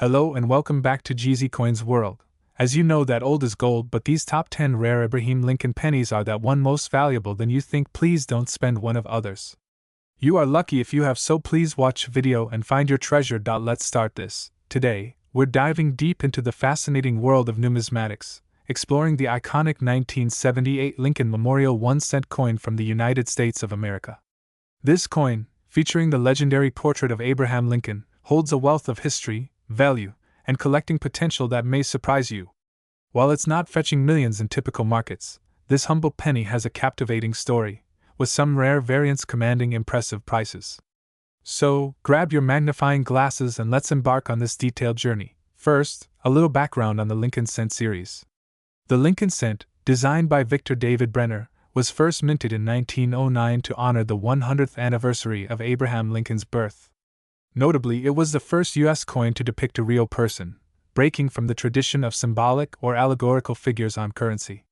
Hello and welcome back to GZ Coins World. As you know that old is gold, but these top 10 rare Abraham Lincoln pennies are that one most valuable than you think. Please don't spend one of others. You are lucky if you have, so please watch video and find your treasure. Let's start this. Today, we're diving deep into the fascinating world of numismatics, exploring the iconic 1978 Lincoln Memorial 1-cent coin from the United States of America. This coin, featuring the legendary portrait of Abraham Lincoln, holds a wealth of history, value, and collecting potential that may surprise you. While it's not fetching millions in typical markets, this humble penny has a captivating story, with some rare variants commanding impressive prices. So, grab your magnifying glasses and let's embark on this detailed journey. First, a little background on the Lincoln Cent series. The Lincoln Cent, designed by Victor David Brenner, was first minted in 1909 to honor the 100th anniversary of Abraham Lincoln's birth. Notably, it was the first U.S. coin to depict a real person, breaking from the tradition of symbolic or allegorical figures on currency.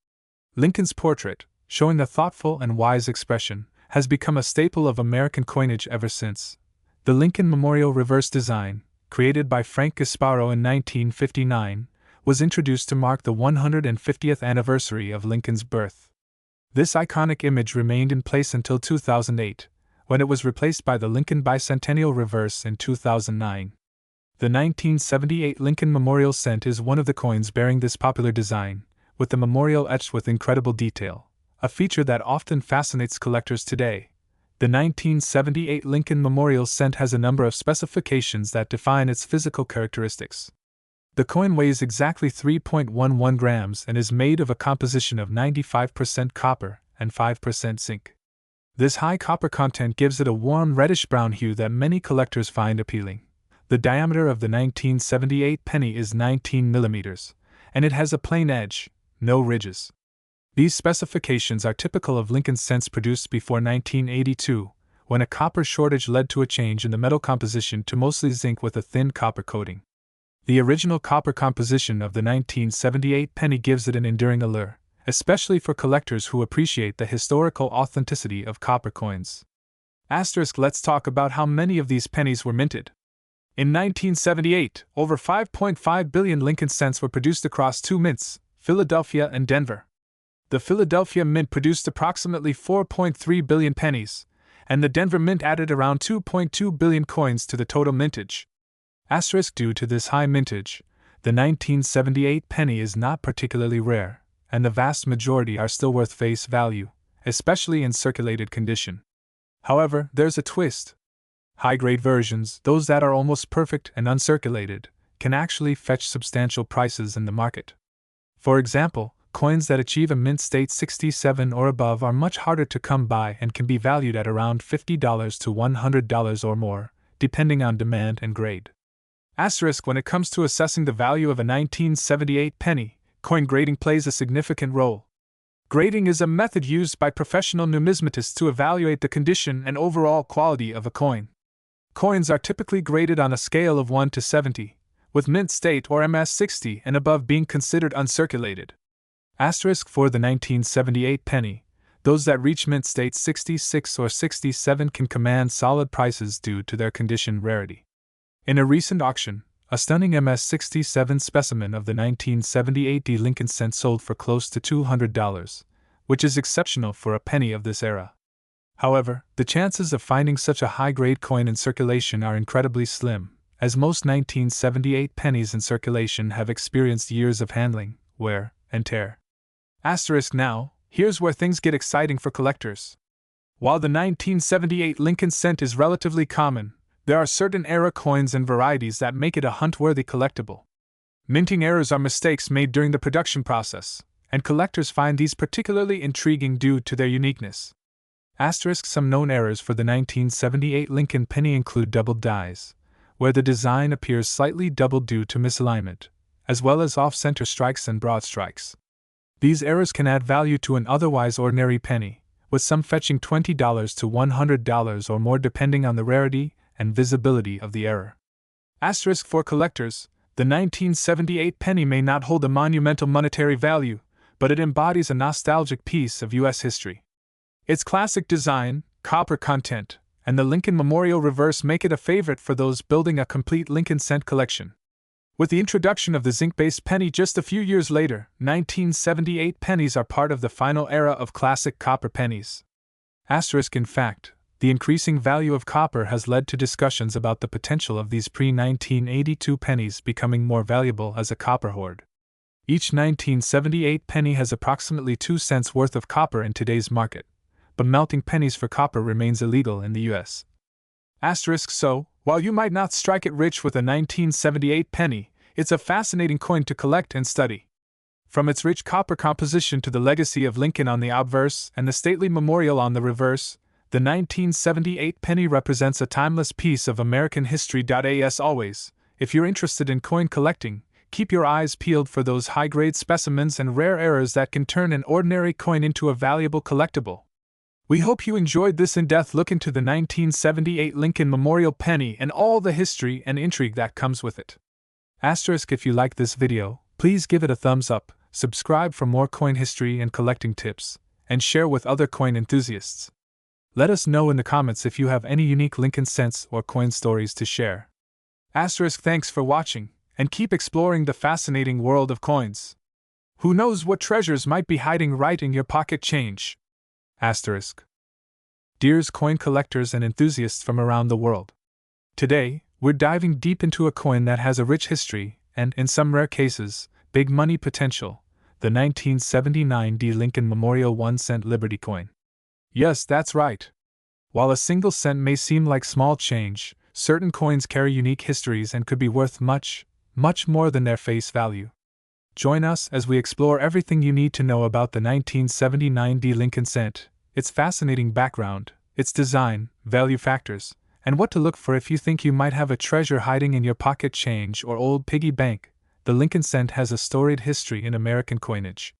Lincoln's portrait, showing a thoughtful and wise expression, has become a staple of American coinage ever since. The Lincoln Memorial reverse design, created by Frank Gasparo in 1959, was introduced to mark the 150th anniversary of Lincoln's birth. This iconic image remained in place until 2008, when it was replaced by the Lincoln Bicentennial Reverse in 2009. The 1978 Lincoln Memorial Cent is one of the coins bearing this popular design, with the memorial etched with incredible detail, a feature that often fascinates collectors today. The 1978 Lincoln Memorial Cent has a number of specifications that define its physical characteristics. The coin weighs exactly 3.11 grams and is made of a composition of 95% copper and 5% zinc. This high copper content gives it a warm reddish-brown hue that many collectors find appealing. The diameter of the 1978 penny is 19 millimeters, and it has a plain edge, no ridges. These specifications are typical of Lincoln cents produced before 1982, when a copper shortage led to a change in the metal composition to mostly zinc with a thin copper coating. The original copper composition of the 1978 penny gives it an enduring allure, especially for collectors who appreciate the historical authenticity of copper coins. Let's talk about how many of these pennies were minted. In 1978, over 5.5 billion Lincoln cents were produced across two mints, Philadelphia and Denver. The Philadelphia Mint produced approximately 4.3 billion pennies, and the Denver Mint added around 2.2 billion coins to the total mintage. Due to this high mintage, the 1978 penny is not particularly rare, and the vast majority are still worth face value, especially in circulated condition. However, there's a twist. High-grade versions, those that are almost perfect and uncirculated, can actually fetch substantial prices in the market. For example, coins that achieve a mint state 67 or above are much harder to come by and can be valued at around $50 to $100 or more, depending on demand and grade. When it comes to assessing the value of a 1978 penny, coin grading plays a significant role. Grading is a method used by professional numismatists to evaluate the condition and overall quality of a coin. Coins are typically graded on a scale of 1 to 70, with mint state or MS 60 and above being considered uncirculated. For the 1978 penny, those that reach mint state 66 or 67 can command solid prices due to their condition rarity. In a recent auction, a stunning MS 67 specimen of the 1978 Lincoln Cent sold for close to $200, which is exceptional for a penny of this era. However, the chances of finding such a high-grade coin in circulation are incredibly slim, as most 1978 pennies in circulation have experienced years of handling, wear, and tear. Now, here's where things get exciting for collectors. While the 1978 Lincoln Cent is relatively common, there are certain era coins and varieties that make it a hunt-worthy collectible. Minting errors are mistakes made during the production process, and collectors find these particularly intriguing due to their uniqueness. Some known errors for the 1978 Lincoln penny include doubled dies, where the design appears slightly doubled due to misalignment, as well as off-center strikes and broad strikes. These errors can add value to an otherwise ordinary penny, with some fetching $20 to $100 or more depending on the rarity and visibility of the error. For collectors, the 1978 penny may not hold a monumental monetary value, but it embodies a nostalgic piece of U.S. history. Its classic design, copper content, and the Lincoln Memorial Reverse make it a favorite for those building a complete Lincoln Cent collection. With the introduction of the zinc-based penny just a few years later, 1978 pennies are part of the final era of classic copper pennies. In fact, the increasing value of copper has led to discussions about the potential of these pre-1982 pennies becoming more valuable as a copper hoard. Each 1978 penny has approximately 2 cents worth of copper in today's market, but melting pennies for copper remains illegal in the US. So, while you might not strike it rich with a 1978 penny, it's a fascinating coin to collect and study. From its rich copper composition to the legacy of Lincoln on the obverse and the stately memorial on the reverse, the 1978 penny represents a timeless piece of American history. As always, if you're interested in coin collecting, keep your eyes peeled for those high-grade specimens and rare errors that can turn an ordinary coin into a valuable collectible. We hope you enjoyed this in-depth look into the 1978 Lincoln Memorial Penny and all the history and intrigue that comes with it. If you like this video, please give it a thumbs up, subscribe for more coin history and collecting tips, and share with other coin enthusiasts. Let us know in the comments if you have any unique Lincoln cents or coin stories to share. Thanks for watching, and keep exploring the fascinating world of coins. Who knows what treasures might be hiding right in your pocket change? Dears coin collectors and enthusiasts from around the world. Today, we're diving deep into a coin that has a rich history and, in some rare cases, big money potential, the 1979 Lincoln Memorial 1-cent Liberty coin. Yes, that's right. While a single cent may seem like small change, certain coins carry unique histories and could be worth much, much more than their face value. Join us as we explore everything you need to know about the 1979 Lincoln cent, its fascinating background, its design, value factors, and what to look for if you think you might have a treasure hiding in your pocket change or old piggy bank. The Lincoln cent has a storied history in American coinage.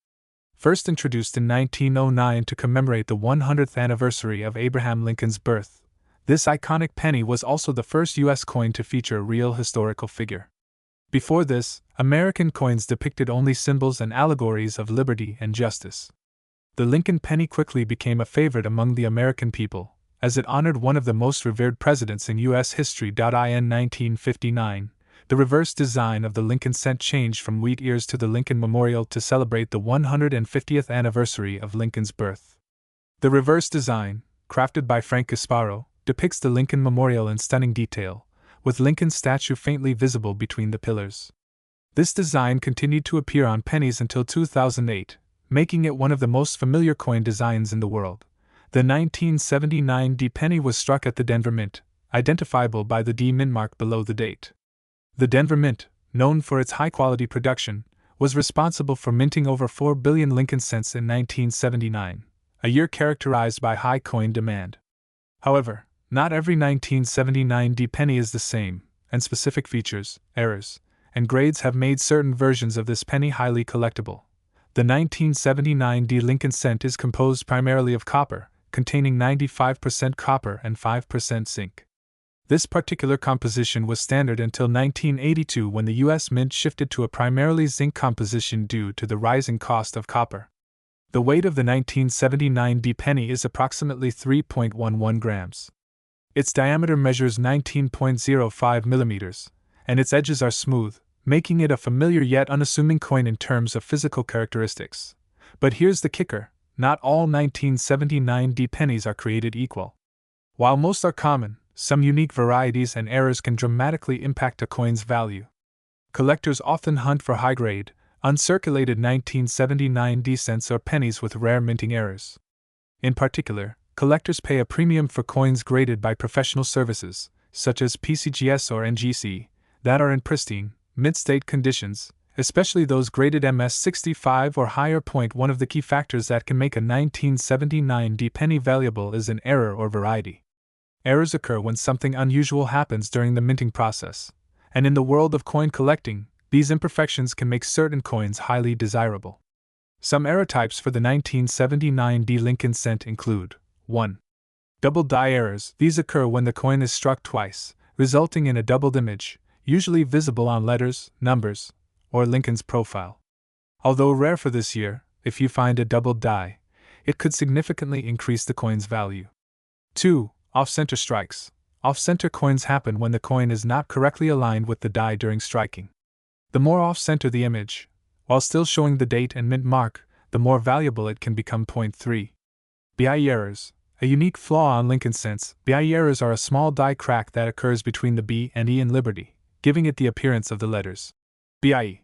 First introduced in 1909 to commemorate the 100th anniversary of Abraham Lincoln's birth, this iconic penny was also the first U.S. coin to feature a real historical figure. Before this, American coins depicted only symbols and allegories of liberty and justice. The Lincoln penny quickly became a favorite among the American people, as it honored one of the most revered presidents in U.S. history. In 1959, the reverse design of the Lincoln cent changed from wheat ears to the Lincoln Memorial to celebrate the 150th anniversary of Lincoln's birth. The reverse design, crafted by Frank Gasparo, depicts the Lincoln Memorial in stunning detail, with Lincoln's statue faintly visible between the pillars. This design continued to appear on pennies until 2008, making it one of the most familiar coin designs in the world. The 1979 penny was struck at the Denver Mint, identifiable by the D mint mark below the date. The Denver Mint, known for its high-quality production, was responsible for minting over 4 billion Lincoln cents in 1979, a year characterized by high coin demand. However, not every 1979 penny is the same, and specific features, errors, and grades have made certain versions of this penny highly collectible. The 1979 Lincoln cent is composed primarily of copper, containing 95% copper and 5% zinc. This particular composition was standard until 1982 when the U.S. Mint shifted to a primarily zinc composition due to the rising cost of copper. The weight of the 1979 penny is approximately 3.11 grams. Its diameter measures 19.05 millimeters, and its edges are smooth, making it a familiar yet unassuming coin in terms of physical characteristics. But here's the kicker: not all 1979 pennies are created equal. While most are common, some unique varieties and errors can dramatically impact a coin's value. Collectors often hunt for high-grade, uncirculated 1979 cents or pennies with rare minting errors. In particular, collectors pay a premium for coins graded by professional services, such as PCGS or NGC, that are in pristine, mint-state conditions, especially those graded MS65 or higher. One of the key factors that can make a 1979 penny valuable is an error or variety. Errors occur when something unusual happens during the minting process, and in the world of coin collecting, these imperfections can make certain coins highly desirable. Some error types for the 1979 Lincoln cent include: 1. Double die errors. These occur when the coin is struck twice, resulting in a doubled image, usually visible on letters, numbers, or Lincoln's profile. Although rare for this year, if you find a doubled die, it could significantly increase the coin's value. 2. Off-center strikes. Off-center coins happen when the coin is not correctly aligned with the die during striking. The more off-center the image, while still showing the date and mint mark, the more valuable it can become. Point 3. BIE errors. A unique flaw on Lincoln cents. BIE errors are a small die crack that occurs between the B and E in Liberty, giving it the appearance of the letters BIE.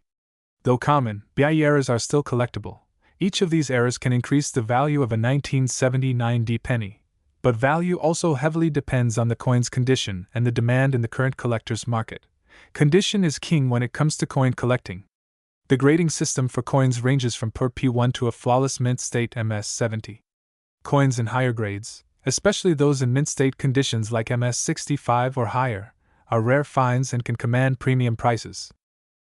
Though common, BIE errors are still collectible. Each of these errors can increase the value of a 1979 D penny, but value also heavily depends on the coin's condition and the demand in the current collector's market. Condition is king when it comes to coin collecting. The grading system for coins ranges from per P1 to a flawless mint state MS-70. Coins in higher grades, especially those in mint state conditions like MS-65 or higher, are rare finds and can command premium prices.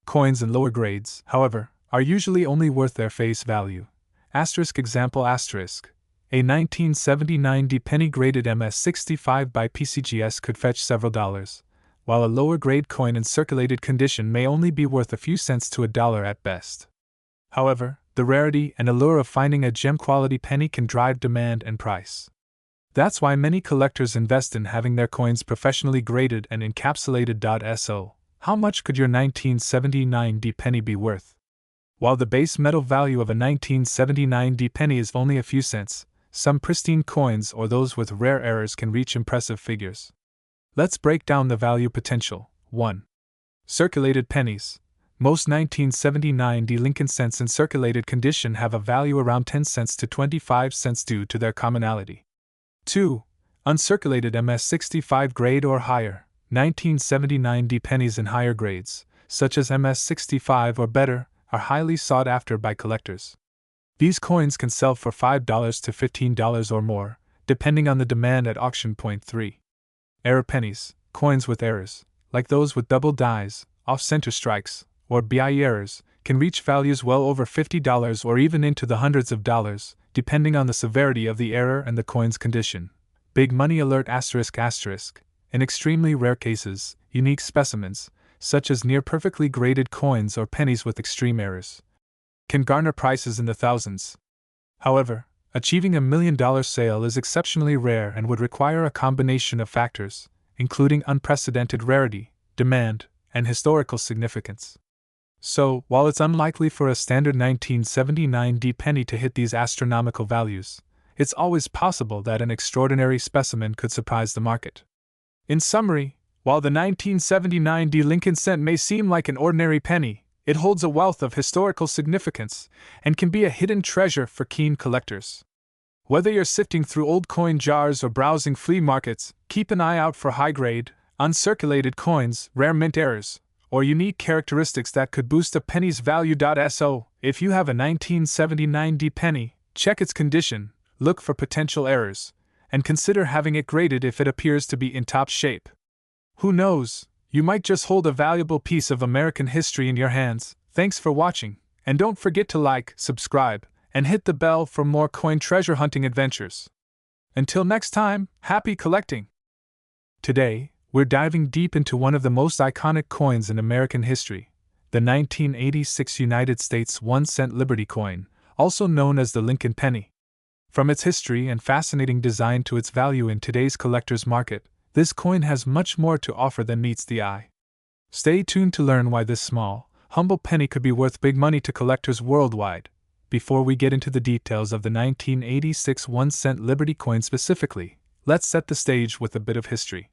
Coins in lower grades, however, are usually only worth their face value. Example A 1979 D penny graded MS-65 by PCGS could fetch several dollars, while a lower grade coin in circulated condition may only be worth a few cents to $1 at best. However, the rarity and allure of finding a gem-quality penny can drive demand and price. That's why many collectors invest in having their coins professionally graded and encapsulated. So, how much could your 1979 D penny be worth? While the base metal value of a 1979 D penny is only a few cents, some pristine coins or those with rare errors can reach impressive figures. Let's break down the value potential. 1. Circulated pennies. Most 1979 D Lincoln cents in circulated condition have a value around 10 cents to 25 cents due to their commonality. 2. Uncirculated MS-65 grade or higher, 1979 D pennies in higher grades, such as MS-65 or better, are highly sought after by collectors. These coins can sell for $5 to $15 or more, depending on the demand at auction. Point 3. Error pennies, coins with errors, like those with double dies, off-center strikes, or BIE errors, can reach values well over $50 or even into the hundreds of dollars, depending on the severity of the error and the coin's condition. Big money alert ***. In extremely rare cases, unique specimens, such as near perfectly graded coins or pennies with extreme errors, can garner prices in the thousands. However, achieving $1 million sale is exceptionally rare and would require a combination of factors, including unprecedented rarity, demand, and historical significance. So, while it's unlikely for a standard 1979 D penny to hit these astronomical values, it's always possible that an extraordinary specimen could surprise the market. In summary, while the 1979 D Lincoln cent may seem like an ordinary penny, it holds a wealth of historical significance and can be a hidden treasure for keen collectors. Whether you're sifting through old coin jars or browsing flea markets, keep an eye out for high-grade, uncirculated coins, rare mint errors, or unique characteristics that could boost a penny's value. So, if you have a 1979 D penny, check its condition, look for potential errors, and consider having it graded if it appears to be in top shape. Who knows, you might just hold a valuable piece of American history in your hands. Thanks for watching, and don't forget to like, subscribe, and hit the bell for more coin treasure hunting adventures. Until next time, happy collecting! Today, we're diving deep into one of the most iconic coins in American history, the 1986 United States 1-cent Liberty coin, also known as the Lincoln penny. From its history and fascinating design to its value in today's collector's market, this coin has much more to offer than meets the eye. Stay tuned to learn why this small, humble penny could be worth big money to collectors worldwide. Before we get into the details of the 1986 1-cent Liberty coin specifically, let's set the stage with a bit of history.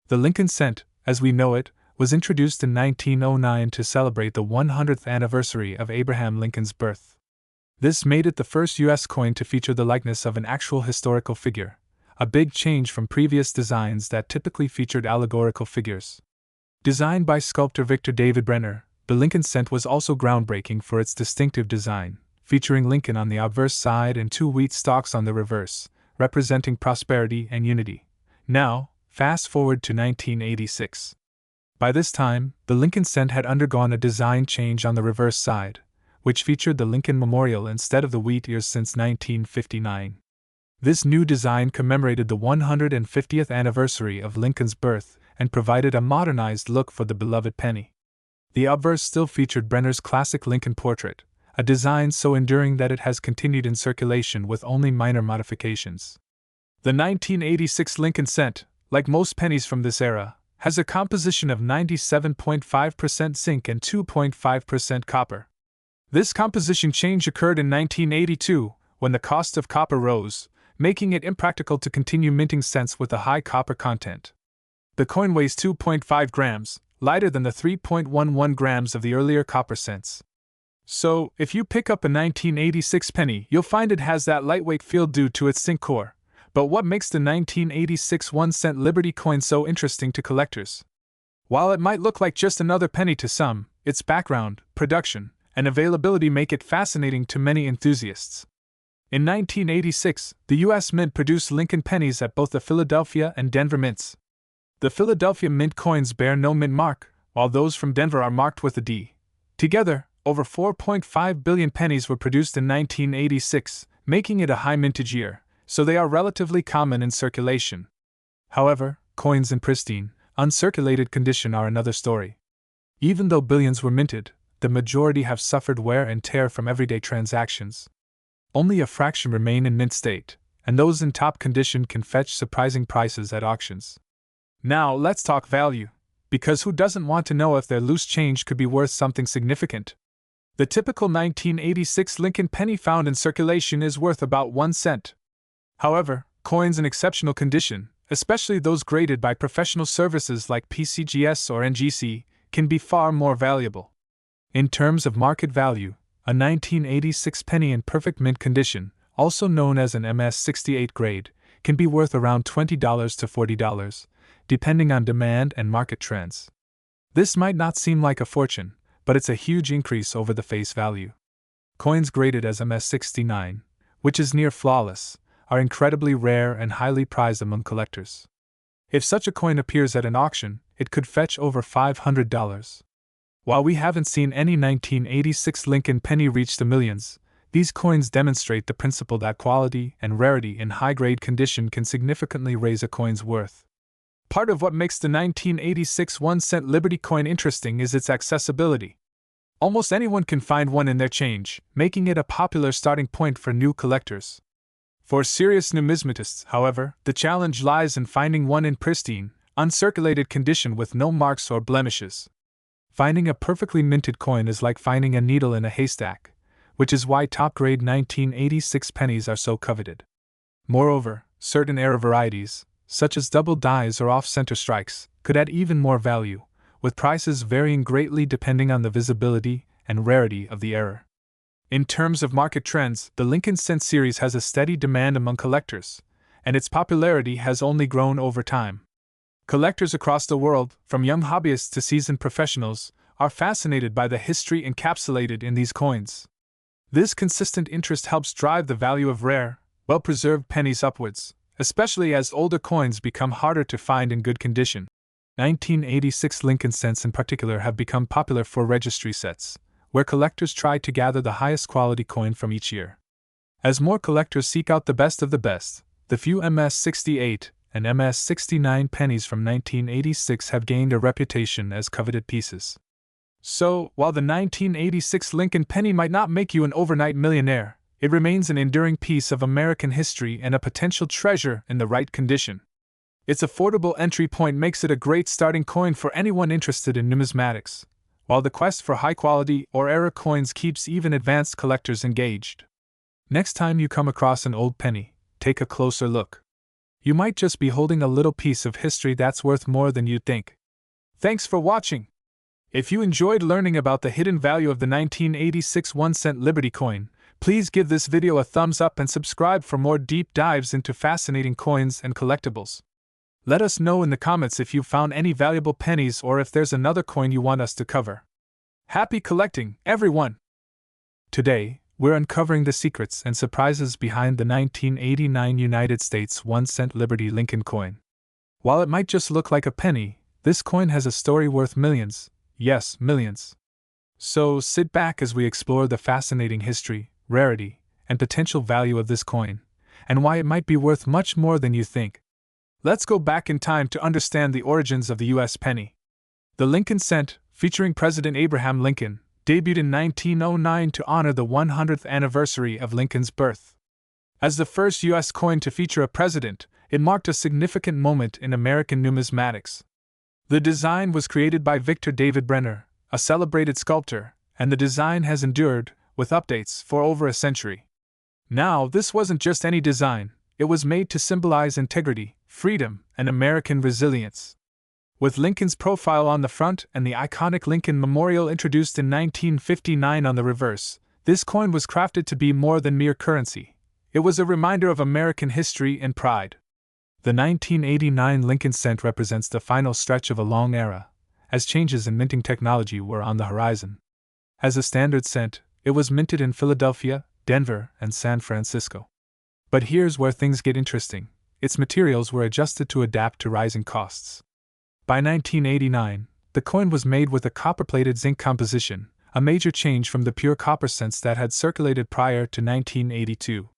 The Lincoln cent, as we know it, was introduced in 1909 to celebrate the 100th anniversary of Abraham Lincoln's birth. This made it the first U.S. coin to feature the likeness of an actual historical figure, a big change from previous designs that typically featured allegorical figures. Designed by sculptor Victor David Brenner, the Lincoln cent was also groundbreaking for its distinctive design, featuring Lincoln on the obverse side and 2 wheat stalks on the reverse, representing prosperity and unity. Now, fast forward to 1986. By this time, the Lincoln cent had undergone a design change on the reverse side, which featured the Lincoln Memorial instead of the wheat ears since 1959. This new design commemorated the 150th anniversary of Lincoln's birth and provided a modernized look for the beloved penny. The obverse still featured Brenner's classic Lincoln portrait, a design so enduring that it has continued in circulation with only minor modifications. The 1986 Lincoln cent, like most pennies from this era, has a composition of 97.5% zinc and 2.5% copper. This composition change occurred in 1982, when the cost of copper rose, making it impractical to continue minting cents with a high copper content. The coin weighs 2.5 grams, lighter than the 3.11 grams of the earlier copper cents. So, if you pick up a 1986 penny, you'll find it has that lightweight feel due to its zinc core. But what makes the 1986 1-cent Liberty coin so interesting to collectors? While it might look like just another penny to some, its background, production, and availability make it fascinating to many enthusiasts. In 1986, the U.S. Mint produced Lincoln pennies at both the Philadelphia and Denver mints. The Philadelphia mint coins bear no mint mark, while those from Denver are marked with a D. Together, over 4.5 billion pennies were produced in 1986, making it a high mintage year, so they are relatively common in circulation. However, coins in pristine, uncirculated condition are another story. Even though billions were minted, the majority have suffered wear and tear from everyday transactions. Only a fraction remain in mint state, and those in top condition can fetch surprising prices at auctions. Now let's talk value, because who doesn't want to know if their loose change could be worth something significant? The typical 1986 Lincoln penny found in circulation is worth about 1 cent. However, coins in exceptional condition, especially those graded by professional services like PCGS or NGC, can be far more valuable. In terms of market value, a 1986 penny in perfect mint condition, also known as an MS-68 grade, can be worth around $20 to $40, depending on demand and market trends. This might not seem like a fortune, but it's a huge increase over the face value. Coins graded as MS-69, which is near flawless, are incredibly rare and highly prized among collectors. If such a coin appears at an auction, it could fetch over $500. While we haven't seen any 1986 Lincoln penny reach the millions, these coins demonstrate the principle that quality and rarity in high-grade condition can significantly raise a coin's worth. Part of what makes the 1986 1-cent Liberty coin interesting is its accessibility. Almost anyone can find one in their change, making it a popular starting point for new collectors. For serious numismatists, however, the challenge lies in finding one in pristine, uncirculated condition with no marks or blemishes. Finding a perfectly minted coin is like finding a needle in a haystack, which is why top-grade 1986 pennies are so coveted. Moreover, certain error varieties, such as double dies or off-center strikes, could add even more value, with prices varying greatly depending on the visibility and rarity of the error. In terms of market trends, the Lincoln Cent series has a steady demand among collectors, and its popularity has only grown over time. Collectors across the world, from young hobbyists to seasoned professionals, are fascinated by the history encapsulated in these coins. This consistent interest helps drive the value of rare, well-preserved pennies upwards, especially as older coins become harder to find in good condition. 1986 Lincoln Cents in particular have become popular for registry sets, where collectors try to gather the highest quality coin from each year. As more collectors seek out the best of the best, the few MS-68 and MS-69 pennies from 1986 have gained a reputation as coveted pieces. So, while the 1986 Lincoln penny might not make you an overnight millionaire, it remains an enduring piece of American history and a potential treasure in the right condition. Its affordable entry point makes it a great starting coin for anyone interested in numismatics, while the quest for high-quality or rare coins keeps even advanced collectors engaged. Next time you come across an old penny, take a closer look. You might just be holding a little piece of history that's worth more than you'd think. Thanks for watching! If you enjoyed learning about the hidden value of the 1986 1-cent Liberty coin, please give this video a thumbs up and subscribe for more deep dives into fascinating coins and collectibles. Let us know in the comments if you found any valuable pennies or if there's another coin you want us to cover. Happy collecting, everyone! Today, we're uncovering the secrets and surprises behind the 1989 United States 1-cent Liberty Lincoln coin. While it might just look like a penny, this coin has a story worth millions. Yes, millions. So sit back as we explore the fascinating history, rarity, and potential value of this coin, and why it might be worth much more than you think. Let's go back in time to understand the origins of the U.S. penny. The Lincoln Cent, featuring President Abraham Lincoln, debuted in 1909 to honor the 100th anniversary of Lincoln's birth. As the first U.S. coin to feature a president, it marked a significant moment in American numismatics. The design was created by Victor David Brenner, a celebrated sculptor, and the design has endured, with updates, for over a century. Now, this wasn't just any design, it was made to symbolize integrity, freedom, and American resilience. With Lincoln's profile on the front and the iconic Lincoln Memorial introduced in 1959 on the reverse, this coin was crafted to be more than mere currency. It was a reminder of American history and pride. The 1989 Lincoln cent represents the final stretch of a long era, as changes in minting technology were on the horizon. As a standard cent, it was minted in Philadelphia, Denver, and San Francisco. But here's where things get interesting. Its materials were adjusted to adapt to rising costs. By 1989, the coin was made with a copper-plated zinc composition, a major change from the pure copper cents that had circulated prior to 1982.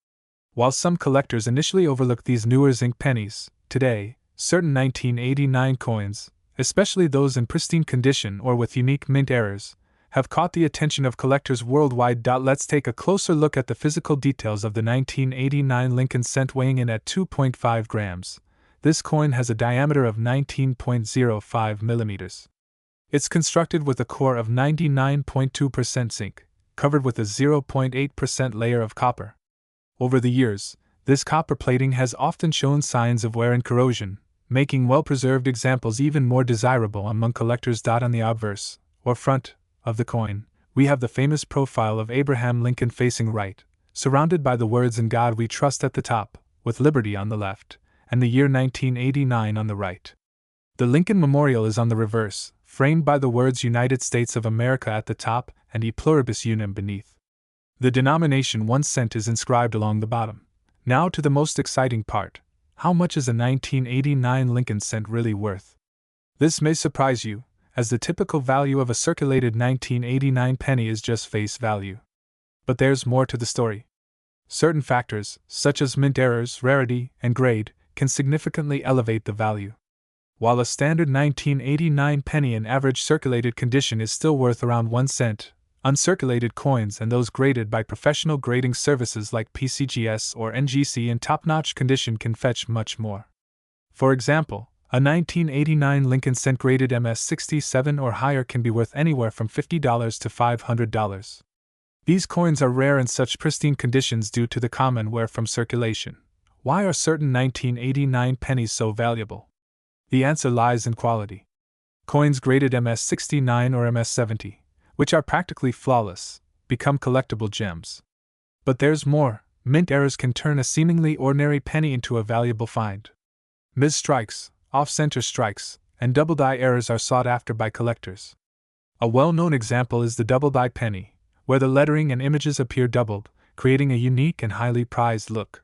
While some collectors initially overlooked these newer zinc pennies, today, certain 1989 coins, especially those in pristine condition or with unique mint errors, have caught the attention of collectors worldwide. Let's take a closer look at the physical details of the 1989 Lincoln cent. Weighing in at 2.5 grams, this coin has a diameter of 19.05 millimeters. It's constructed with a core of 99.2% zinc, covered with a 0.8% layer of copper. Over the years, this copper plating has often shown signs of wear and corrosion, making well-preserved examples even more desirable among collectors. On the obverse, or front, of the coin, we have the famous profile of Abraham Lincoln facing right, surrounded by the words "In God We Trust" at the top, with liberty on the left, and the year 1989 on the right. The Lincoln Memorial is on the reverse, framed by the words "United States of America" at the top and "E Pluribus Unum" beneath. The denomination 1 cent is inscribed along the bottom. Now to the most exciting part. How much is a 1989 Lincoln cent really worth? This may surprise you, as the typical value of a circulated 1989 penny is just face value. But there's more to the story. Certain factors, such as mint errors, rarity, and grade, can significantly elevate the value. While a standard 1989 penny in average circulated condition is still worth around 1 cent, uncirculated coins and those graded by professional grading services like PCGS or NGC in top-notch condition can fetch much more. For example, a 1989 Lincoln cent graded MS-67 or higher can be worth anywhere from $50 to $500. These coins are rare in such pristine conditions due to the common wear from circulation. Why are certain 1989 pennies so valuable? The answer lies in quality. Coins graded MS-69 or MS-70, which are practically flawless, become collectible gems. But there's more. Mint errors can turn a seemingly ordinary penny into a valuable find. Mis-strikes, off-center strikes, and double-die errors are sought after by collectors. A well-known example is the double-die penny, where the lettering and images appear doubled, creating a unique and highly prized look.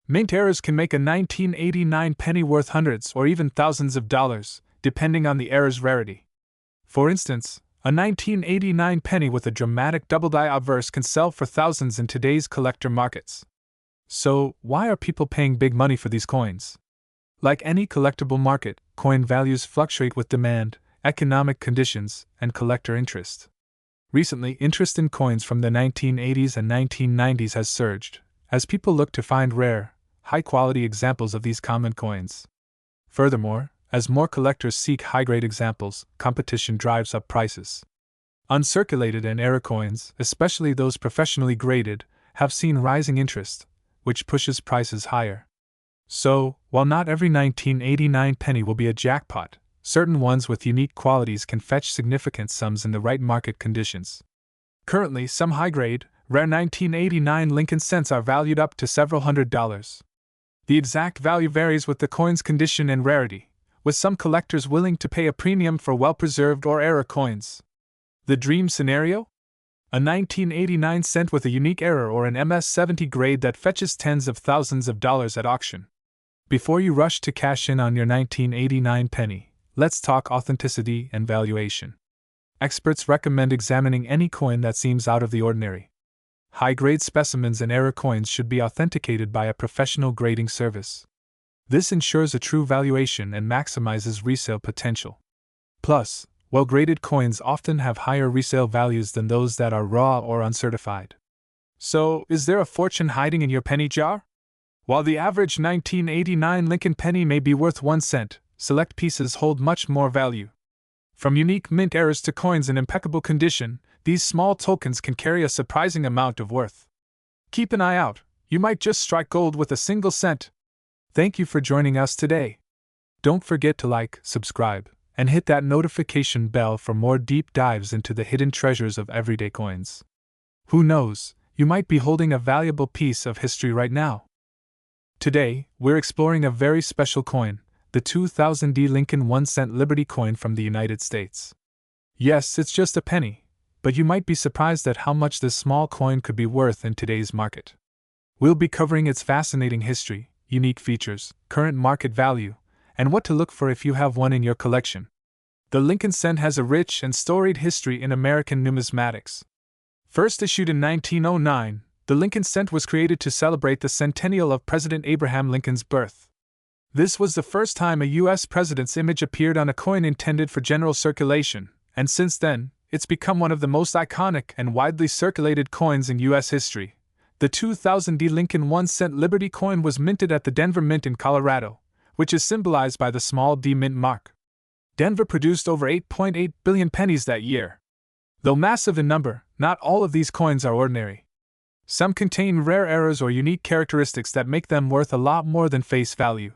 Mint errors can make a 1989 penny worth hundreds or even thousands of dollars, depending on the error's rarity. For instance, a 1989 penny with a dramatic double-die obverse can sell for thousands in today's collector markets. So, why are people paying big money for these coins? Like any collectible market, coin values fluctuate with demand, economic conditions, and collector interest. Recently, interest in coins from the 1980s and 1990s has surged, as people look to find rare, high-quality examples of these common coins. Furthermore, as more collectors seek high-grade examples, competition drives up prices. Uncirculated and error coins, especially those professionally graded, have seen rising interest, which pushes prices higher. So, while not every 1989 penny will be a jackpot, certain ones with unique qualities can fetch significant sums in the right market conditions. Currently, some high-grade, rare 1989 Lincoln cents are valued up to several $100s. The exact value varies with the coin's condition and rarity, with some collectors willing to pay a premium for well-preserved or error coins. The dream scenario? A 1989 cent with a unique error or an MS-70 grade that fetches tens of thousands of dollars at auction. Before you rush to cash in on your 1989 penny, let's talk authenticity and valuation. Experts recommend examining any coin that seems out of the ordinary. High-grade specimens and error coins should be authenticated by a professional grading service. This ensures a true valuation and maximizes resale potential. Plus, well-graded coins often have higher resale values than those that are raw or uncertified. So, is there a fortune hiding in your penny jar? While the average 1989 Lincoln penny may be worth 1 cent, select pieces hold much more value. From unique mint errors to coins in impeccable condition, these small tokens can carry a surprising amount of worth. Keep an eye out, you might just strike gold with a single cent. Thank you for joining us today. Don't forget to like, subscribe, and hit that notification bell for more deep dives into the hidden treasures of everyday coins. Who knows, you might be holding a valuable piece of history right now. Today, we're exploring a very special coin, the 2000 Lincoln 1-cent Liberty coin from the United States. Yes, it's just a penny, but you might be surprised at how much this small coin could be worth in today's market. We'll be covering its fascinating history, unique features, current market value, and what to look for if you have one in your collection. The Lincoln cent has a rich and storied history in American numismatics. First issued in 1909, the Lincoln cent was created to celebrate the centennial of President Abraham Lincoln's birth. This was the first time a U.S. president's image appeared on a coin intended for general circulation, and since then, it's become one of the most iconic and widely circulated coins in U.S. history. The 2000 Lincoln 1-cent Liberty coin was minted at the Denver Mint in Colorado, which is symbolized by the small D mint mark. Denver produced over 8.8 billion pennies that year. Though massive in number, not all of these coins are ordinary. Some contain rare errors or unique characteristics that make them worth a lot more than face value.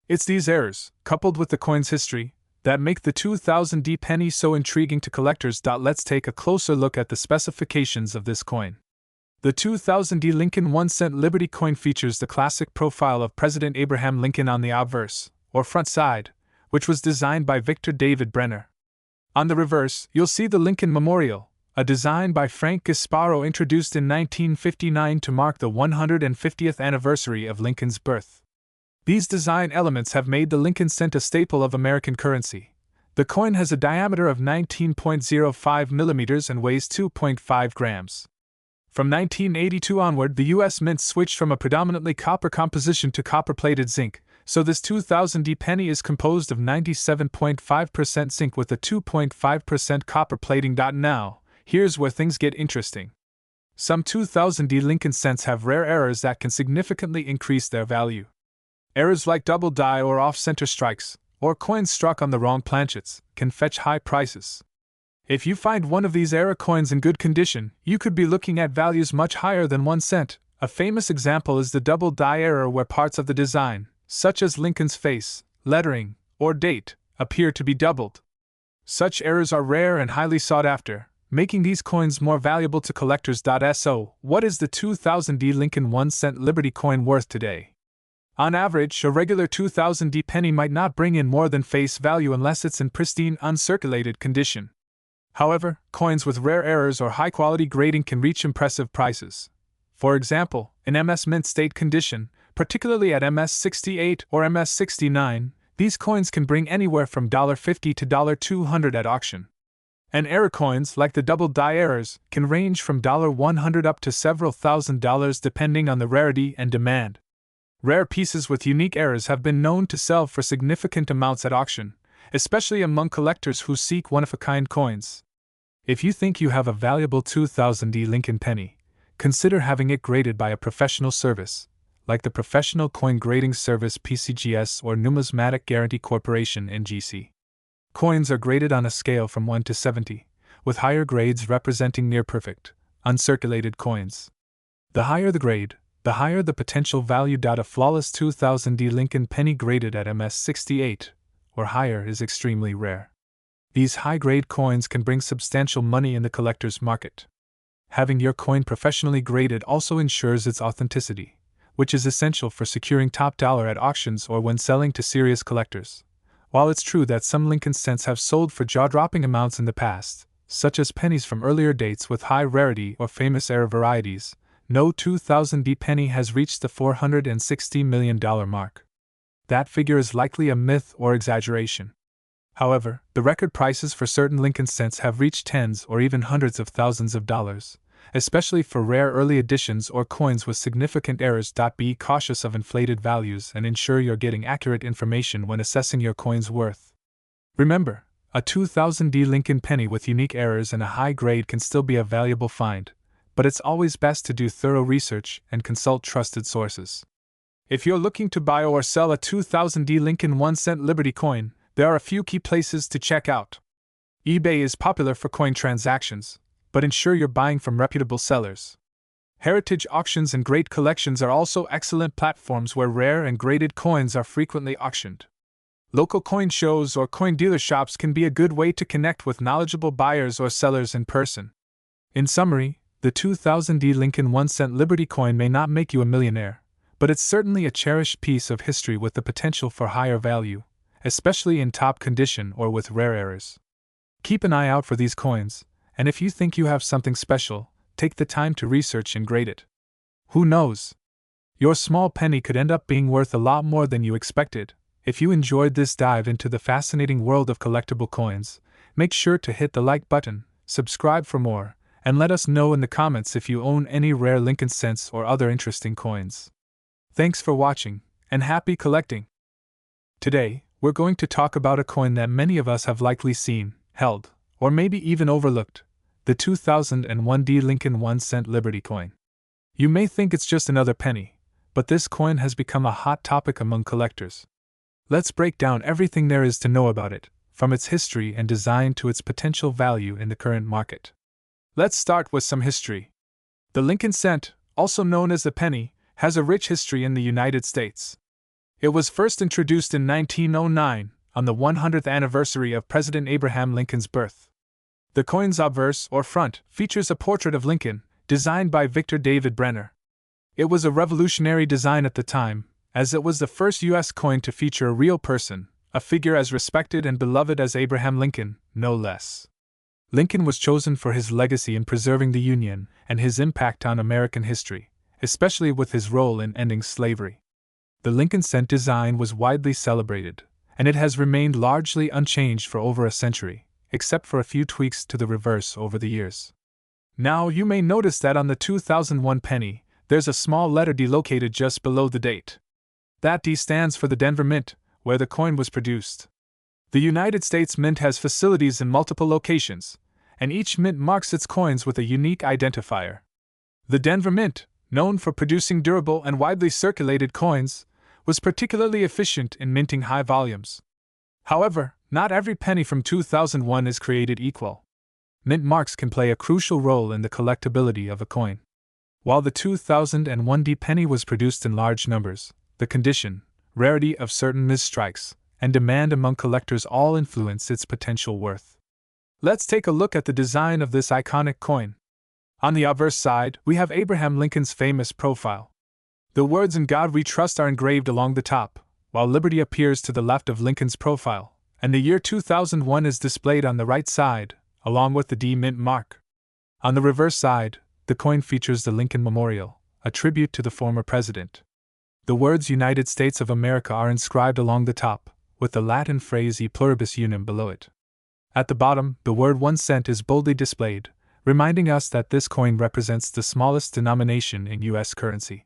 It's these errors, coupled with the coin's history, that make the 2000 penny so intriguing to collectors. Let's take a closer look at the specifications of this coin. The 2000 Lincoln 1-cent Liberty coin features the classic profile of President Abraham Lincoln on the obverse, or front side, which was designed by Victor David Brenner. On the reverse, you'll see the Lincoln Memorial, a design by Frank Gasparo introduced in 1959 to mark the 150th anniversary of Lincoln's birth. These design elements have made the Lincoln cent a staple of American currency. The coin has a diameter of 19.05 millimeters and weighs 2.5 grams. From 1982 onward, the U.S. Mint switched from a predominantly copper composition to copper-plated zinc, so this 2000 penny is composed of 97.5% zinc with a 2.5% copper plating. Now, here's where things get interesting. Some 2000 Lincoln cents have rare errors that can significantly increase their value. Errors like double die or off-center strikes, or coins struck on the wrong planchets, can fetch high prices. If you find one of these error coins in good condition, you could be looking at values much higher than 1 cent. A famous example is the double die error where parts of the design, such as Lincoln's face, lettering, or date, appear to be doubled. Such errors are rare and highly sought after, making these coins more valuable to collectors. So, what is the 2000 Lincoln 1-cent Liberty coin worth today? On average, a regular 2000 penny might not bring in more than face value unless it's in pristine, uncirculated condition. However, coins with rare errors or high-quality grading can reach impressive prices. For example, in MS Mint state condition, particularly at MS 68 or MS 69, these coins can bring anywhere from $50 to $200 at auction. And error coins, like the double die errors, can range from $100 up to several $1,000 depending on the rarity and demand. Rare pieces with unique errors have been known to sell for significant amounts at auction, especially among collectors who seek one-of-a-kind coins. If you think you have a valuable 2000 Lincoln penny, consider having it graded by a professional service, like the Professional Coin Grading Service (PCGS) or Numismatic Guarantee Corporation (NGC). Coins are graded on a scale from 1 to 70, with higher grades representing near-perfect, uncirculated coins. The higher the grade, the higher the potential value. A flawless 2000 Lincoln penny graded at MS 68 or higher is extremely rare. These high-grade coins can bring substantial money in the collector's market. Having your coin professionally graded also ensures its authenticity, which is essential for securing top dollar at auctions or when selling to serious collectors. While it's true that some Lincoln cents have sold for jaw-dropping amounts in the past, such as pennies from earlier dates with high rarity or famous error varieties, no 2000 penny has reached the $460 million mark. That figure is likely a myth or exaggeration. However, the record prices for certain Lincoln cents have reached tens or even hundreds of thousands of dollars, especially for rare early editions or coins with significant errors. Be cautious of inflated values and ensure you're getting accurate information when assessing your coin's worth. Remember, a 2000 Lincoln penny with unique errors and a high grade can still be a valuable find, but it's always best to do thorough research and consult trusted sources. If you're looking to buy or sell a 2000D Lincoln 1-cent Liberty coin, there are a few key places to check out. eBay is popular for coin transactions, but ensure you're buying from reputable sellers. Heritage auctions and great collections are also excellent platforms where rare and graded coins are frequently auctioned. Local coin shows or coin dealer shops can be a good way to connect with knowledgeable buyers or sellers in person. In summary, the 2000D Lincoln 1-cent Liberty coin may not make you a millionaire, but it's certainly a cherished piece of history with the potential for higher value, especially in top condition or with rare errors. Keep an eye out for these coins, and if you think you have something special, take the time to research and grade it. Who knows? Your small penny could end up being worth a lot more than you expected. If you enjoyed this dive into the fascinating world of collectible coins, make sure to hit the like button, subscribe for more, and let us know in the comments if you own any rare Lincoln cents or other interesting coins. Thanks for watching, and happy collecting! Today, we're going to talk about a coin that many of us have likely seen, held, or maybe even overlooked, the 2001D Lincoln 1-cent Liberty coin. You may think it's just another penny, but this coin has become a hot topic among collectors. Let's break down everything there is to know about it, from its history and design to its potential value in the current market. Let's start with some history. The Lincoln cent, also known as the penny, has a rich history in the United States. It was first introduced in 1909, on the 100th anniversary of President Abraham Lincoln's birth. The coin's obverse, or front, features a portrait of Lincoln, designed by Victor David Brenner. It was a revolutionary design at the time, as it was the first U.S. coin to feature a real person, a figure as respected and beloved as Abraham Lincoln, no less. Lincoln was chosen for his legacy in preserving the Union and his impact on American history, especially with his role in ending slavery. The Lincoln cent design was widely celebrated, and it has remained largely unchanged for over a century, except for a few tweaks to the reverse over the years. Now, you may notice that on the 2001 penny, there's a small letter D located just below the date. That D stands for the Denver Mint, where the coin was produced. The United States Mint has facilities in multiple locations, and each mint marks its coins with a unique identifier. The Denver Mint, known for producing durable and widely circulated coins, was particularly efficient in minting high volumes. However, not every penny from 2001 is created equal. Mint marks can play a crucial role in the collectability of a coin. While the 2001D penny was produced in large numbers, the condition, rarity of certain misstrikes, and demand among collectors all influence its potential worth. Let's take a look at the design of this iconic coin. On the obverse side, we have Abraham Lincoln's famous profile. The words "In God We Trust" are engraved along the top, while Liberty appears to the left of Lincoln's profile, and the year 2001 is displayed on the right side, along with the D Mint mark. On the reverse side, the coin features the Lincoln Memorial, a tribute to the former president. The words United States of America are inscribed along the top, with the Latin phrase E pluribus unum below it. At the bottom, the word 1 cent is boldly displayed, reminding us that this coin represents the smallest denomination in U.S. currency.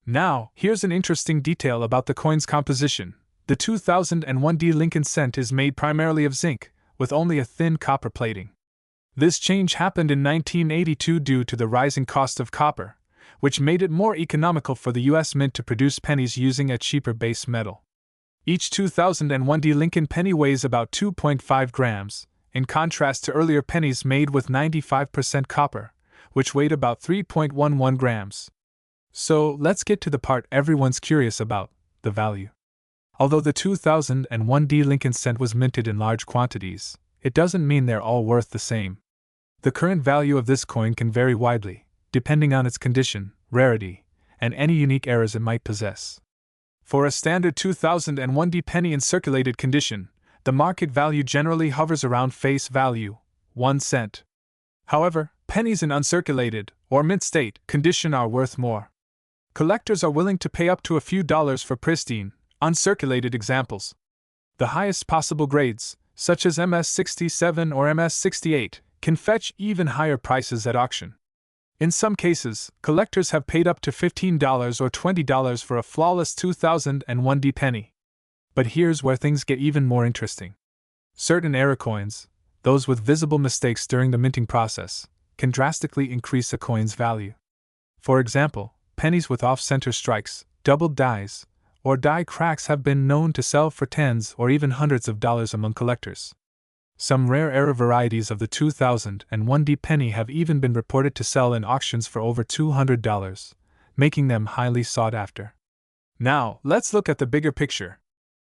Now, here's an interesting detail about the coin's composition. The 2001D Lincoln cent is made primarily of zinc, with only a thin copper plating. This change happened in 1982 due to the rising cost of copper, which made it more economical for the U.S. Mint to produce pennies using a cheaper base metal. Each 2001D Lincoln penny weighs about 2.5 grams, in contrast to earlier pennies made with 95% copper, which weighed about 3.11 grams. So, let's get to the part everyone's curious about, the value. Although the 2001D Lincoln cent was minted in large quantities, it doesn't mean they're all worth the same. The current value of this coin can vary widely, depending on its condition, rarity, and any unique errors it might possess. For a standard 2001D penny in circulated condition, the market value generally hovers around face value, 1 cent. However, pennies in uncirculated, or mint state, condition are worth more. Collectors are willing to pay up to a few dollars for pristine, uncirculated examples. The highest possible grades, such as MS67 or MS68, can fetch even higher prices at auction. In some cases, collectors have paid up to $15 or $20 for a flawless 2001D penny. But here's where things get even more interesting. Certain error coins, those with visible mistakes during the minting process, can drastically increase a coin's value. For example, pennies with off-center strikes, doubled dies, or die cracks have been known to sell for tens or even hundreds of dollars among collectors. Some rare error varieties of the 2001D penny have even been reported to sell in auctions for over $200, making them highly sought after. Now, let's look at the bigger picture.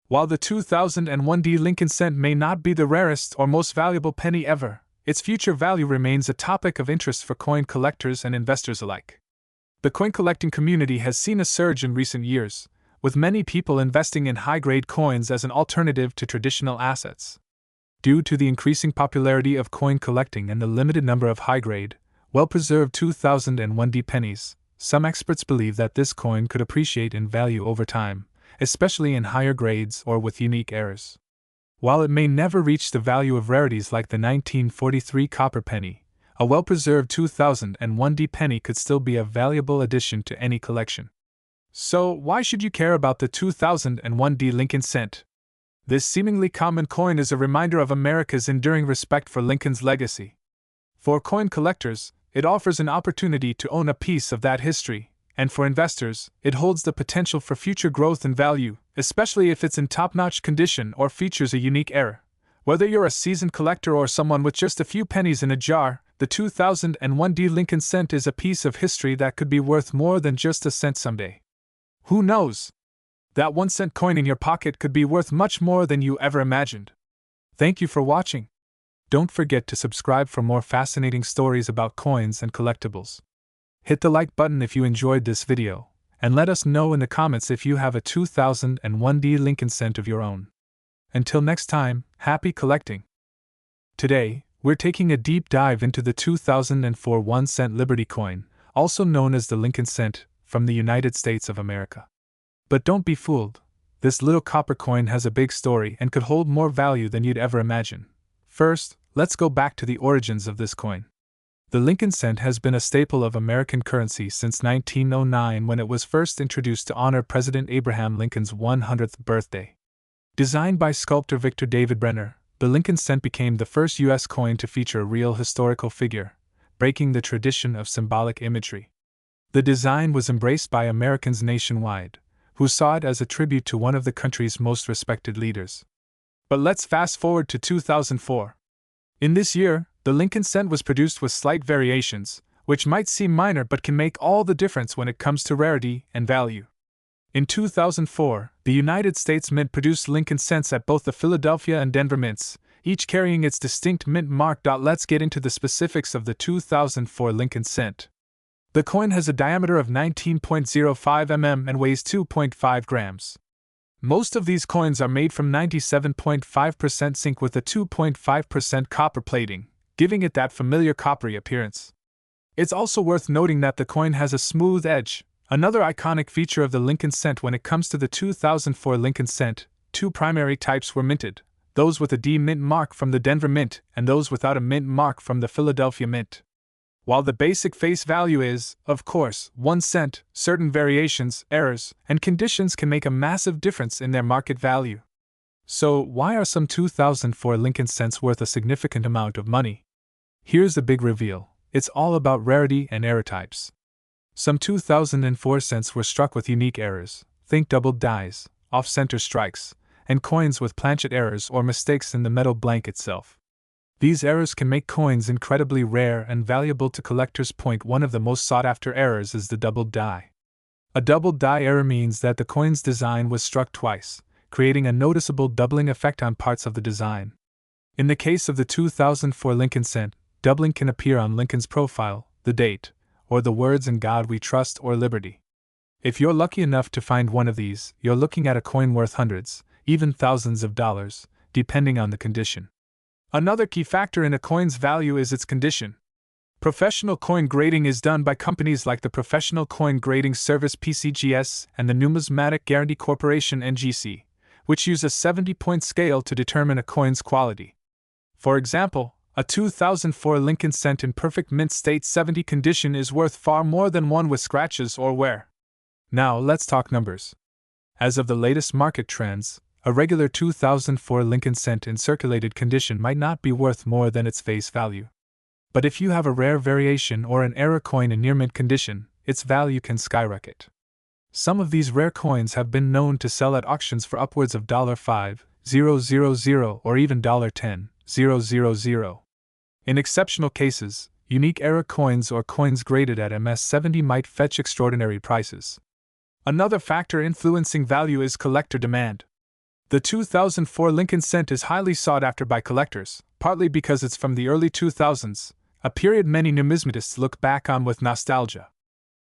While the 2001D Lincoln cent may not be the rarest or most valuable penny ever, its future value remains a topic of interest for coin collectors and investors alike. The coin collecting community has seen a surge in recent years, with many people investing in high-grade coins as an alternative to traditional assets. Due to the increasing popularity of coin collecting and the limited number of high-grade, well-preserved 2001D pennies, some experts believe that this coin could appreciate in value over time, especially in higher grades or with unique errors. While it may never reach the value of rarities like the 1943 copper penny, a well-preserved 2001D penny could still be a valuable addition to any collection. So, why should you care about the 2001D Lincoln cent? This seemingly common coin is a reminder of America's enduring respect for Lincoln's legacy. For coin collectors, it offers an opportunity to own a piece of that history, and for investors, it holds the potential for future growth and value, especially if it's in top-notch condition or features a unique error. Whether you're a seasoned collector or someone with just a few pennies in a jar, the 2001D Lincoln cent is a piece of history that could be worth more than just a cent someday. Who knows? That 1-cent coin in your pocket could be worth much more than you ever imagined. Thank you for watching. Don't forget to subscribe for more fascinating stories about coins and collectibles. Hit the like button if you enjoyed this video, and let us know in the comments if you have a 2001D Lincoln cent of your own. Until next time, happy collecting! Today, we're taking a deep dive into the 2004 1-cent Liberty coin, also known as the Lincoln cent, from the United States of America. But don't be fooled, this little copper coin has a big story and could hold more value than you'd ever imagine. First, let's go back to the origins of this coin. The Lincoln cent has been a staple of American currency since 1909 when it was first introduced to honor President Abraham Lincoln's 100th birthday. Designed by sculptor Victor David Brenner, the Lincoln cent became the first U.S. coin to feature a real historical figure, breaking the tradition of symbolic imagery. The design was embraced by Americans nationwide, who saw it as a tribute to one of the country's most respected leaders. But let's fast forward to 2004. In this year, the Lincoln cent was produced with slight variations, which might seem minor but can make all the difference when it comes to rarity and value. In 2004, the United States Mint produced Lincoln cents at both the Philadelphia and Denver mints, each carrying its distinct mint mark. Let's get into the specifics of the 2004 Lincoln cent. The coin has a diameter of 19.05 mm and weighs 2.5 grams. Most of these coins are made from 97.5% zinc with a 2.5% copper plating, giving it that familiar coppery appearance. It's also worth noting that the coin has a smooth edge, another iconic feature of the Lincoln cent. When it comes to the 2004 Lincoln cent, two primary types were minted, those with a D mint mark from the Denver Mint and those without a mint mark from the Philadelphia Mint. While the basic face value is, of course, 1 cent, certain variations, errors, and conditions can make a massive difference in their market value. So, why are some 2004 Lincoln cents worth a significant amount of money? Here's the big reveal. It's all about rarity and error types. Some 2004 cents were struck with unique errors, think doubled dies, off-center strikes, and coins with planchet errors or mistakes in the metal blank itself. These errors can make coins incredibly rare and valuable to collectors. One of the most sought-after errors is the doubled die. A doubled die error means that the coin's design was struck twice, creating a noticeable doubling effect on parts of the design. In the case of the 2004 Lincoln cent, doubling can appear on Lincoln's profile, the date, or the words "In God We Trust" or "Liberty." If you're lucky enough to find one of these, you're looking at a coin worth hundreds, even thousands of dollars, depending on the condition. Another key factor in a coin's value is its condition. Professional coin grading is done by companies like the Professional Coin Grading Service (PCGS) and the Numismatic Guarantee Corporation (NGC), which use a 70-point scale to determine a coin's quality. For example, a 2004 Lincoln cent in perfect mint state 70 condition is worth far more than one with scratches or wear. Now let's talk numbers. As of the latest market trends, a regular 2004 Lincoln cent in circulated condition might not be worth more than its face value. But if you have a rare variation or an error coin in near mint condition, its value can skyrocket. Some of these rare coins have been known to sell at auctions for upwards of $5,000 or even $10,000. In exceptional cases, unique era coins or coins graded at MS-70 might fetch extraordinary prices. Another factor influencing value is collector demand. The 2004 Lincoln cent is highly sought after by collectors, partly because it's from the early 2000s, a period many numismatists look back on with nostalgia.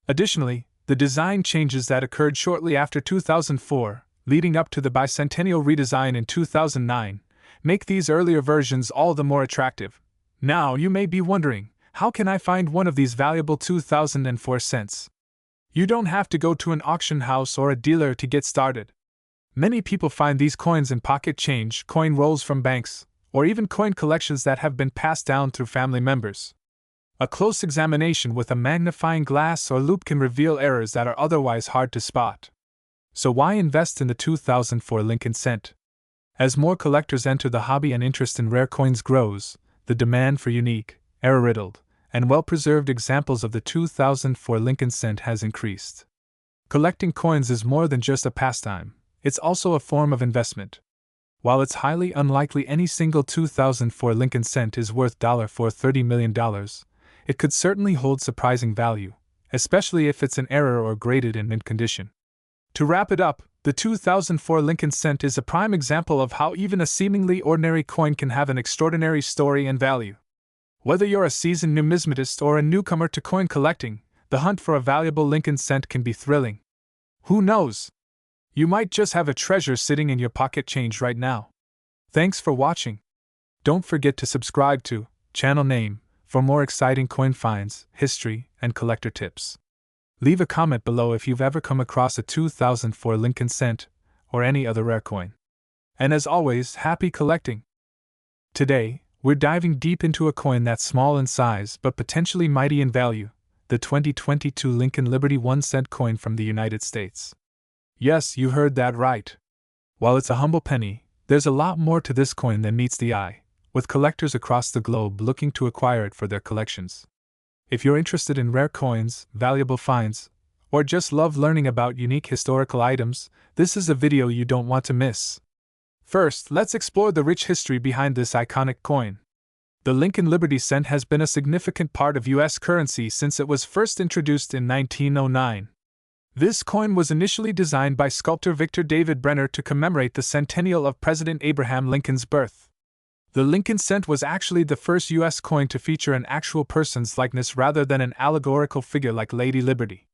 Additionally, the design changes that occurred shortly after 2004, leading up to the bicentennial redesign in 2009, make these earlier versions all the more attractive. Now you may be wondering, how can I find one of these valuable 2004 cents? You don't have to go to an auction house or a dealer to get started. Many people find these coins in pocket change, coin rolls from banks, or even coin collections that have been passed down through family members. A close examination with a magnifying glass or loupe can reveal errors that are otherwise hard to spot. So why invest in the 2004 Lincoln cent? As more collectors enter the hobby and interest in rare coins grows, the demand for unique, error-riddled, and well-preserved examples of the 2004 Lincoln cent has increased. Collecting coins is more than just a pastime, it's also a form of investment. While it's highly unlikely any single 2004 Lincoln cent is worth $30 million, it could certainly hold surprising value, especially if it's in error or graded in mint condition. To wrap it up, the 2004 Lincoln cent is a prime example of how even a seemingly ordinary coin can have an extraordinary story and value. Whether you're a seasoned numismatist or a newcomer to coin collecting, the hunt for a valuable Lincoln cent can be thrilling. Who knows? You might just have a treasure sitting in your pocket change right now. Thanks for watching. Don't forget to subscribe to channel name for more exciting coin finds, history, and collector tips. Leave a comment below if you've ever come across a 2004 Lincoln cent or any other rare coin. And as always, happy collecting! Today, we're diving deep into a coin that's small in size but potentially mighty in value, the 2022 Lincoln Liberty 1 cent coin from the United States. Yes, you heard that right. While it's a humble penny, there's a lot more to this coin than meets the eye, with collectors across the globe looking to acquire it for their collections. If you're interested in rare coins, valuable finds, or just love learning about unique historical items, this is a video you don't want to miss. First, let's explore the rich history behind this iconic coin. The Lincoln Liberty cent has been a significant part of U.S. currency since it was first introduced in 1909. This coin was initially designed by sculptor Victor David Brenner to commemorate the centennial of President Abraham Lincoln's birth. The Lincoln cent was actually the first U.S. coin to feature an actual person's likeness rather than an allegorical figure like Lady Liberty.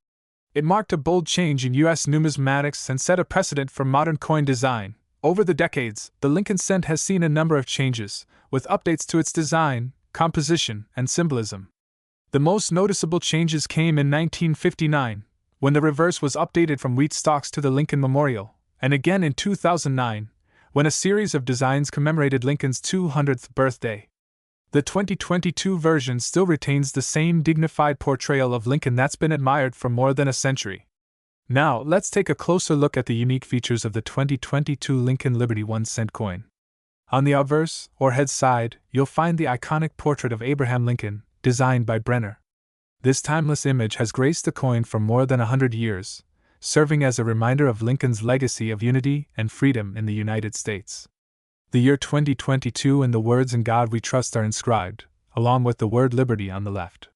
It marked a bold change in U.S. numismatics and set a precedent for modern coin design. Over the decades, the Lincoln cent has seen a number of changes, with updates to its design, composition, and symbolism. The most noticeable changes came in 1959, when the reverse was updated from wheat stalks to the Lincoln Memorial, and again in 2009, when a series of designs commemorated Lincoln's 200th birthday. The 2022 version still retains the same dignified portrayal of Lincoln that's been admired for more than a century. Now, let's take a closer look at the unique features of the 2022 Lincoln Liberty 1 cent coin. On the obverse, or head side, you'll find the iconic portrait of Abraham Lincoln, designed by Brenner. This timeless image has graced the coin for more than 100 years, serving as a reminder of Lincoln's legacy of unity and freedom in the United States. The year 2022 and the words "In God We Trust" are inscribed, along with the word liberty on the left.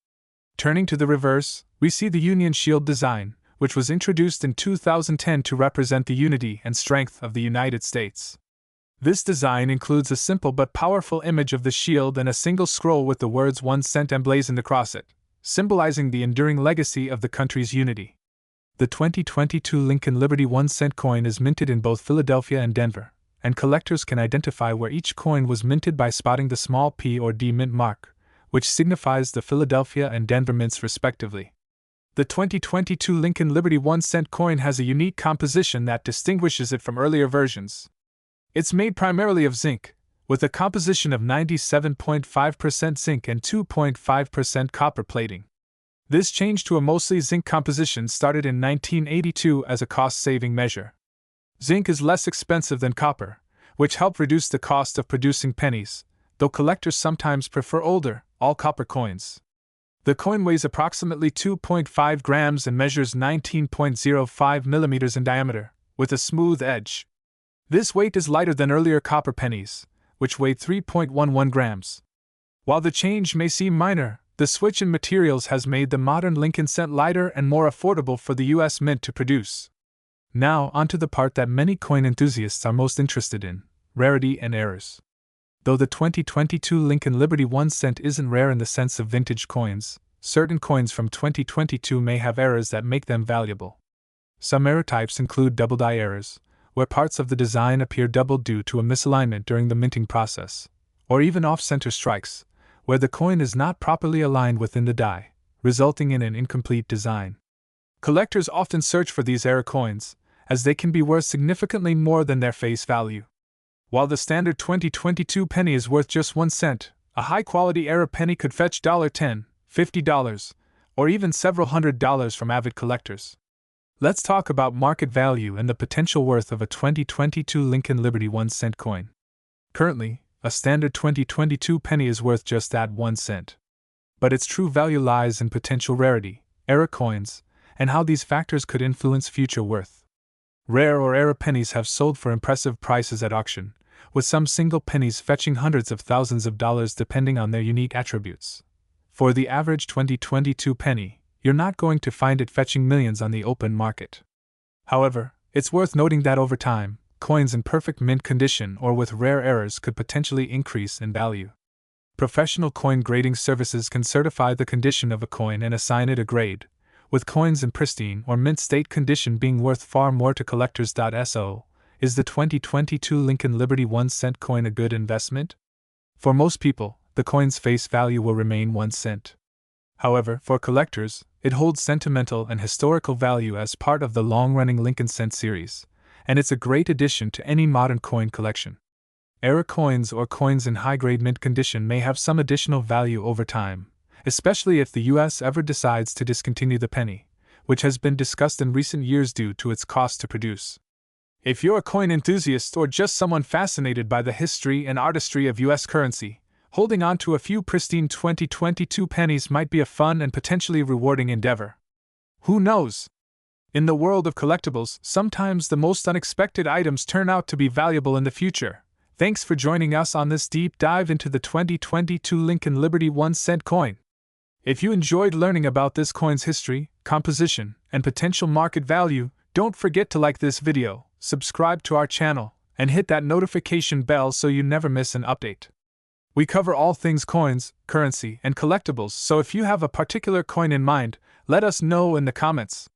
Turning to the reverse, we see the Union Shield design, which was introduced in 2010 to represent the unity and strength of the United States. This design includes a simple but powerful image of the shield and a single scroll with the words 1 cent emblazoned across it, symbolizing the enduring legacy of the country's unity. The 2022 Lincoln Liberty 1 cent coin is minted in both Philadelphia and Denver, and collectors can identify where each coin was minted by spotting the small P or D mint mark, which signifies the Philadelphia and Denver mints respectively. The 2022 Lincoln Liberty 1 cent coin has a unique composition that distinguishes it from earlier versions. It's made primarily of zinc, with a composition of 97.5% zinc and 2.5% copper plating. This change to a mostly zinc composition started in 1982 as a cost-saving measure. Zinc is less expensive than copper, which helped reduce the cost of producing pennies, though collectors sometimes prefer older, all-copper coins. The coin weighs approximately 2.5 grams and measures 19.05 millimeters in diameter, with a smooth edge. This weight is lighter than earlier copper pennies, which weighed 3.11 grams. While the change may seem minor, the switch in materials has made the modern Lincoln cent lighter and more affordable for the U.S. Mint to produce. Now, onto the part that many coin enthusiasts are most interested in: rarity and errors. Though the 2022 Lincoln Liberty 1 cent isn't rare in the sense of vintage coins, certain coins from 2022 may have errors that make them valuable. Some error types include double die errors, where parts of the design appear doubled due to a misalignment during the minting process, or even off-center strikes, where the coin is not properly aligned within the die, resulting in an incomplete design. Collectors often search for these error coins, as they can be worth significantly more than their face value. While the standard 2022 penny is worth just 1 cent, a high-quality error penny could fetch $10, $50, or even several $100s from avid collectors. Let's talk about market value and the potential worth of a 2022 Lincoln Liberty 1 cent coin. Currently, a standard 2022 penny is worth just that 1 cent. But its true value lies in potential rarity, error coins, and how these factors could influence future worth. Rare or error pennies have sold for impressive prices at auction, with some single pennies fetching hundreds of thousands of dollars depending on their unique attributes. For the average 2022 penny, you're not going to find it fetching millions on the open market. However, it's worth noting that over time, coins in perfect mint condition or with rare errors could potentially increase in value. Professional coin grading services can certify the condition of a coin and assign it a grade, with coins in pristine or mint state condition being worth far more to collectors. So, is the 2022 Lincoln Liberty 1 cent coin a good investment? For most people, the coin's face value will remain 1 cent. However, for collectors, it holds sentimental and historical value as part of the long-running Lincoln cent series, and it's a great addition to any modern coin collection. Error coins or coins in high-grade mint condition may have some additional value over time, especially if the U.S. ever decides to discontinue the penny, which has been discussed in recent years due to its cost to produce. If you're a coin enthusiast or just someone fascinated by the history and artistry of U.S. currency, holding on to a few pristine 2022 pennies might be a fun and potentially rewarding endeavor. Who knows? In the world of collectibles, sometimes the most unexpected items turn out to be valuable in the future. Thanks for joining us on this deep dive into the 2022 Lincoln Liberty 1 cent coin. If you enjoyed learning about this coin's history, composition, and potential market value, don't forget to like this video, subscribe to our channel, and hit that notification bell so you never miss an update. We cover all things coins, currency, and collectibles, so if you have a particular coin in mind, let us know in the comments.